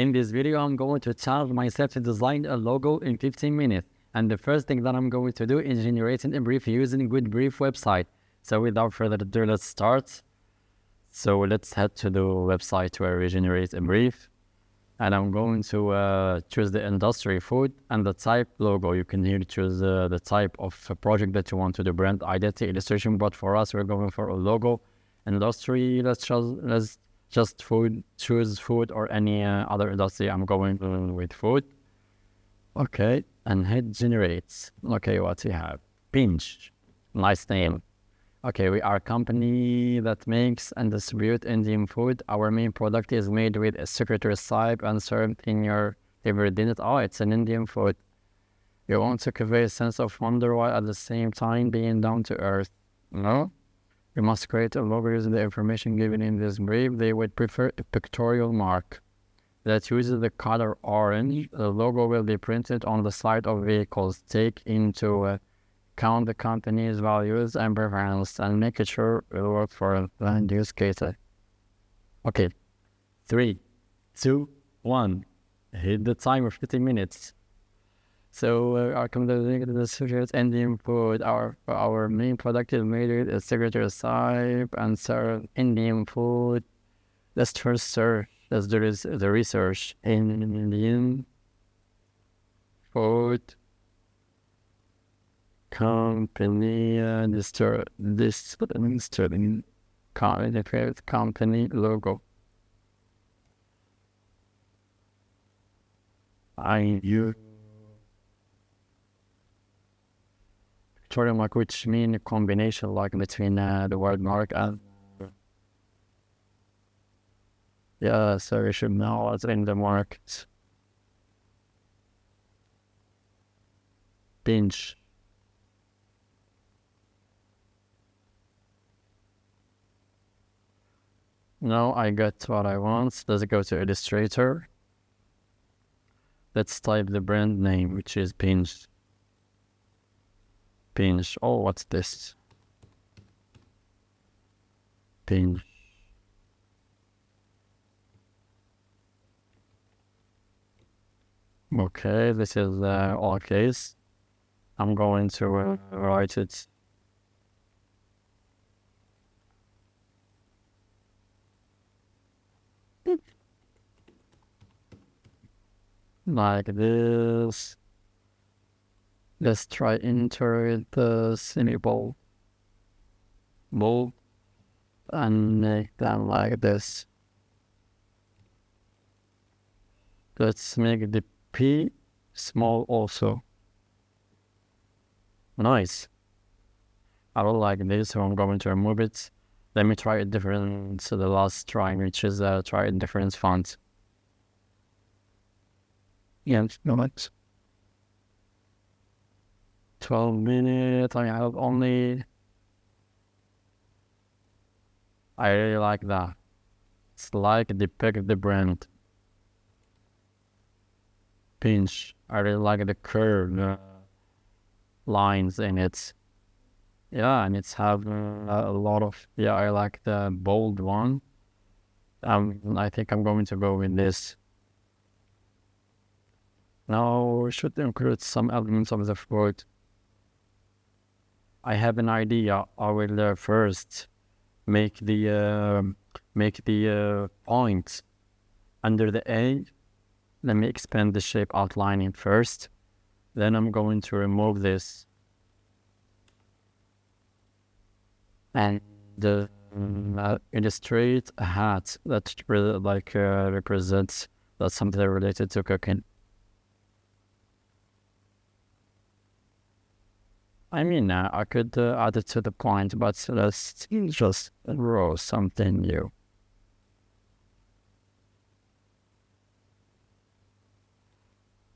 In this video, I'm going to challenge myself to design a logo in 15 minutes. And the first thing that I'm going to do is generating a brief using Good Brief website. So without further ado, let's start. So let's head to the website where we generate a brief. And I'm going to choose the industry food and the type logo. You can here choose the type of project that you want to do, brand identity, illustration. But for us, we're going for a logo. Industry, let's just food, choose food or any other industry. I'm going with food. Okay, and hit generates. Okay, what we have? Pinch, nice name. Okay, we are a company that makes and distributes Indian food. Our main product is made with a secretary type and served in your favorite dinner. Oh, it's an Indian food. You want to convey a sense of wonder while at the same time being down to earth. No? You must create a logo using the information given in this brief. They would prefer a pictorial mark that uses the color orange. The logo will be printed on the side of vehicles. Take into account the company's values and preferences and make sure it will work for land use cases. Okay, 3, 2, 1. Hit the timer, 15 minutes. So our company distributes Indian food. Our main product is made with a signature type and serve Indian food. Let's first search. Let's do the research. Indian food company company logo. Pictorial mark, which mean a combination like between the word mark and so we should know what's in the market. Pinch. Now I got what I want. Let's go to Illustrator. Let's type the brand name, which is Pinch. Pinch. Oh, what's this? Pinch. Okay, this is all case. I'm going to write it like this. Let's try enter the symbol bold and make them like this. Let's make the P small also. Nice. I don't like this, so I'm going to remove it. Let me try a different, so the last try, which is try a different font. Yeah, no much. 12 minutes, I have only... I really like that. It's like depict the brand. Pinch. I really like the curved lines in it. Yeah, and it's have a lot of... Yeah, I like the bold one. I think I'm going to go with this. Now we should include some elements of the food. I have an idea. I will first make the point under the A. Let me expand the shape outlining first. Then I'm going to remove this. And illustrate a hat that represents that's something related to cooking. I mean, I could add it to the point, but let's just draw something new.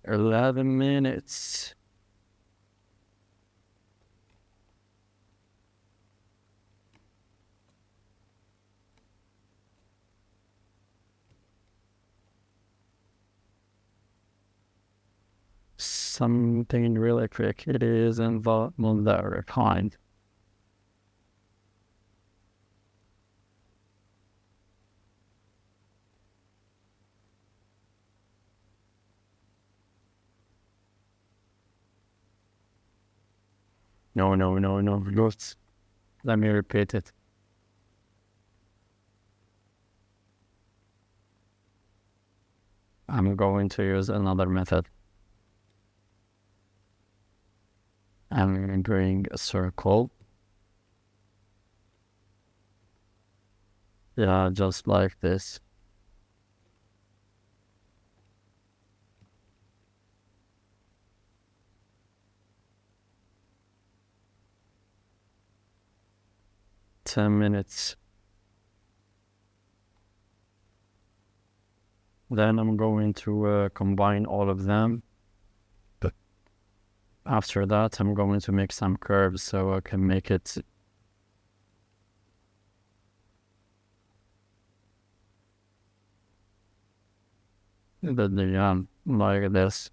"11 minutes. Something really quick. It is in the Mulder kind. No. Let me repeat it. I'm going to use another method. I'm drawing a circle. Yeah, just like this. $10. Then I'm going to combine all of them. After that, I'm going to make some curves so I can make it like this.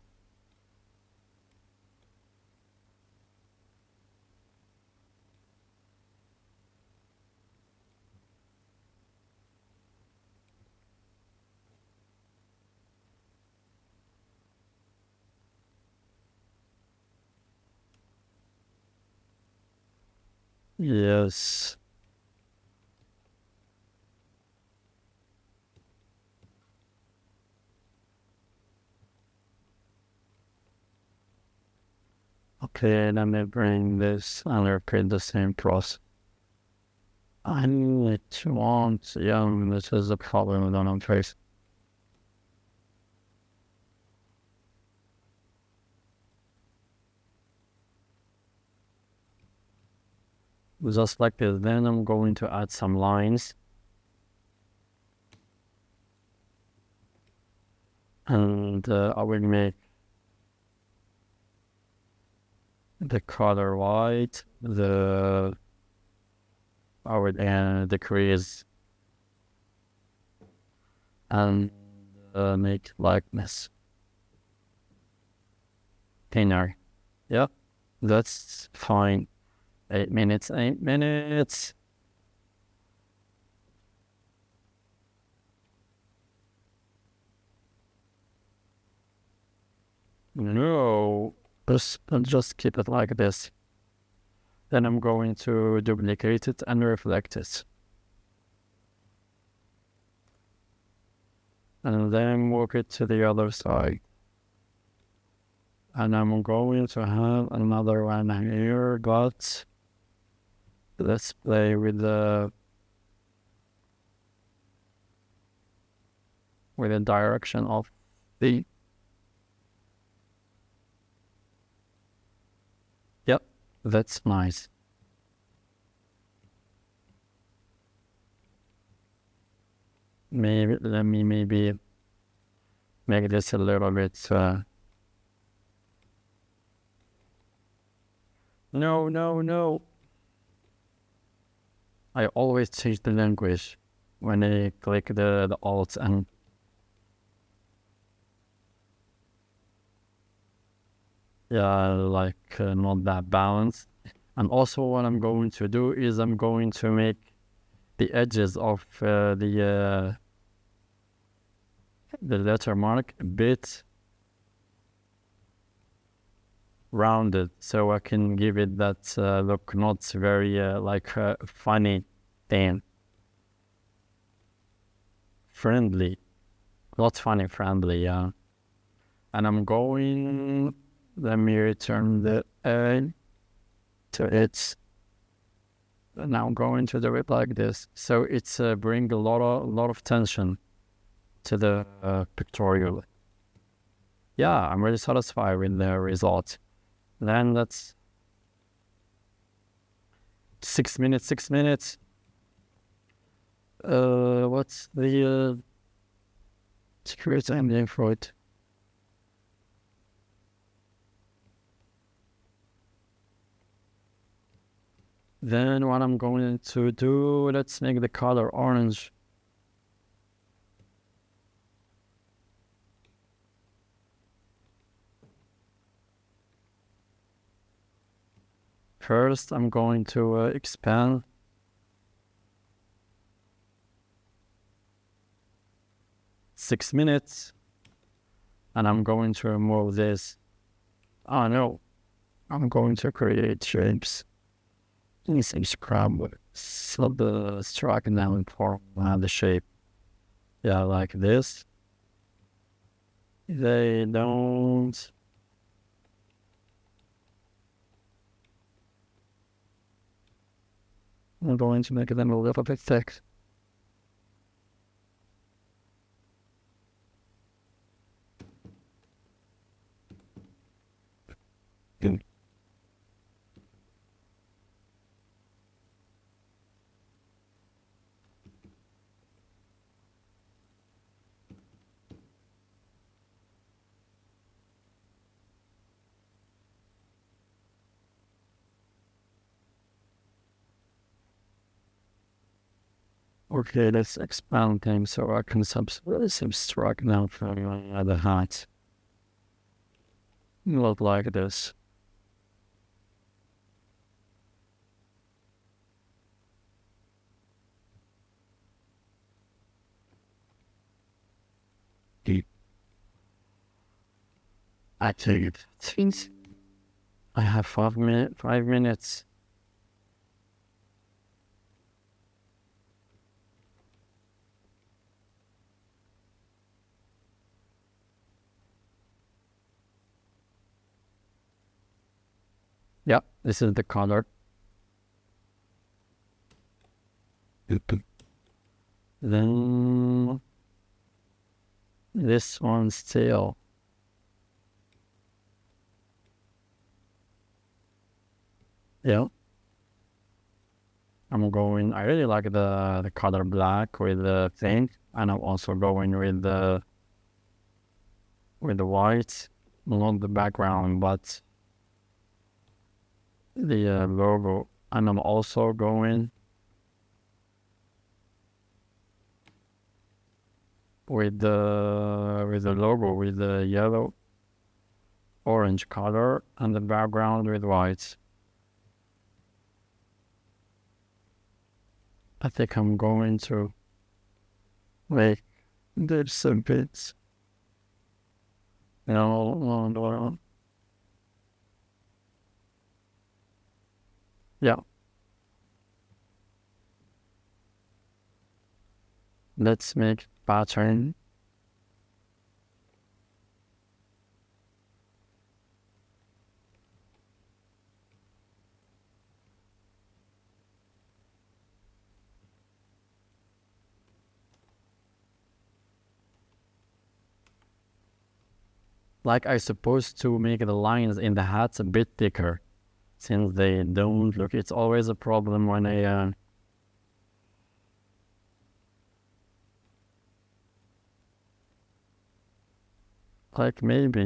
Yes. Okay, let me bring this and repeat the same process. I want, this is the problem that I'm facing. Just like this. Then I'm going to add some lines. And I will make the color white. I would decrease and make like this. Thinner. Yeah, that's fine. 8 minutes, 8 minutes. No, just keep it like this. Then I'm going to duplicate it and reflect it. And then work it to the other side. And I'm going to have another one here, but let's play with the direction of the. Yep, that's nice. Let me make this a little bit. No. I always change the language when I click the alt and not that balanced. And also what I'm going to do is I'm going to make the edges of the letter mark a bit rounded, so I can give it that look, not very funny thing. Friendly, not funny, friendly, yeah. And I'm going, let me return the A to it. Now I'm going to do it like this, so it's bring a lot of tension to the pictorial. Yeah, I'm really satisfied with the result. Then that's 6 minutes. What's the security ending for it? Then what I'm going to do, let's make the color orange. First, I'm going to expand. Six minutes. And I'm going to remove this. Oh no, I'm going to create shapes. Using scrub, struck down form the shape. Yeah, like this. They don't. I'm going to make them a little bit thick. Good. Okay, let's expand them so I can subtract now from the height. Look like this. I take it. Since I have 5 minutes. Yeah, this is the color. Then this one still. Yeah. I really like the color black with the thing, and I'm also going with the white, not the background, but the logo. And I'm also going with the logo with the yellow, orange color, and the background with white. I think I'm going to make there's some bits. No. Yeah. Let's make pattern. Like I supposed to make the lines in the hats a bit thicker, since they don't look. It's always a problem when I like maybe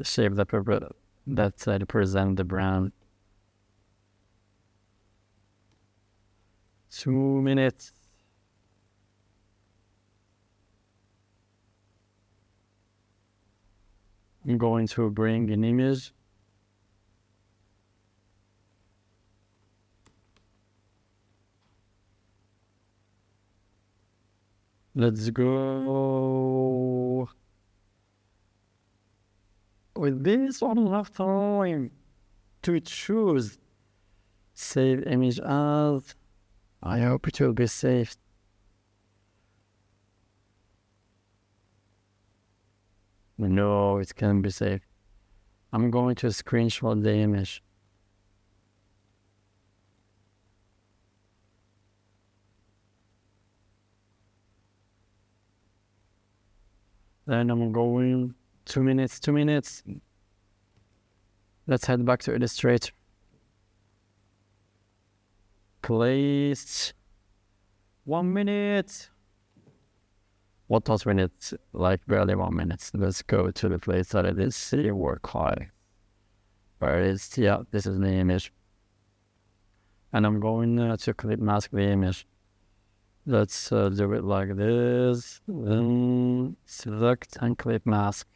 shape the paper that represent the brand. 2 minutes. I'm going to bring an image. Let's go. With this, I don't have time to choose. Save image as. I hope it will be saved. No, it can be saved. I'm going to screenshot the image. Then I'm going 2 minutes. Let's head back to Illustrator. Place 1 minute. What does minutes? Like barely 1 minute. Let's go to the place that it is. See work high. Where it is? Yeah, this is the image. And I'm going to clip mask the image. Let's do it like this. Then select and clip mask.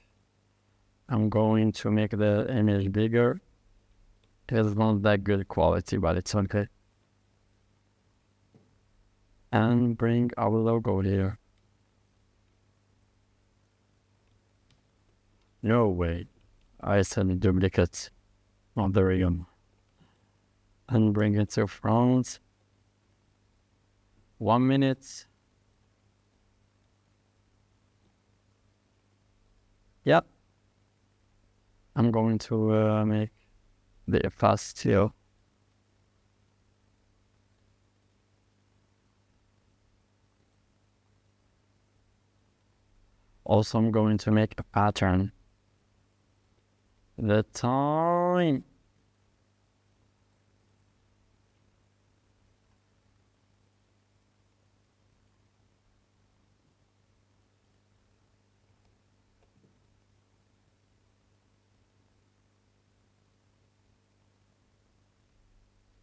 I'm going to make the image bigger. It's not that good quality, but it's okay. And bring our logo here. No way. I said duplicate. Oh, there we go. And bring it to front. 1 minute. Yep. I'm going to make the fast too. Also, I'm going to make a pattern. The time.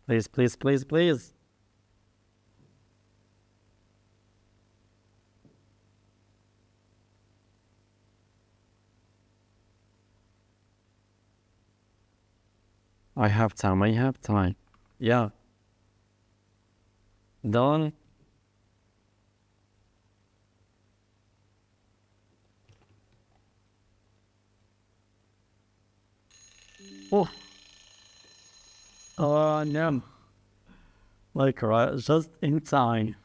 Please, please, please, please. I have time, I have time. Yeah. Done. Oh. Oh, no. Like, right, just in time.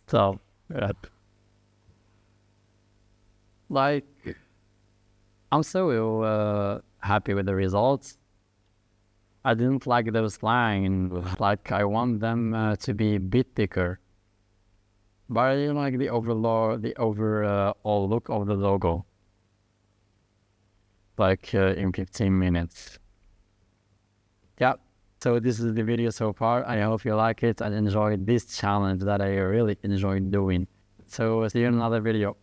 So, yep. Like, I'm so happy with the results. I didn't like those lines. Like, I want them to be a bit thicker. But I didn't like the overall look of the logo. Like, in 15 minutes. Yeah. So this is the video so far. I hope you like it and enjoyed this challenge that I really enjoyed doing. So see you in another video.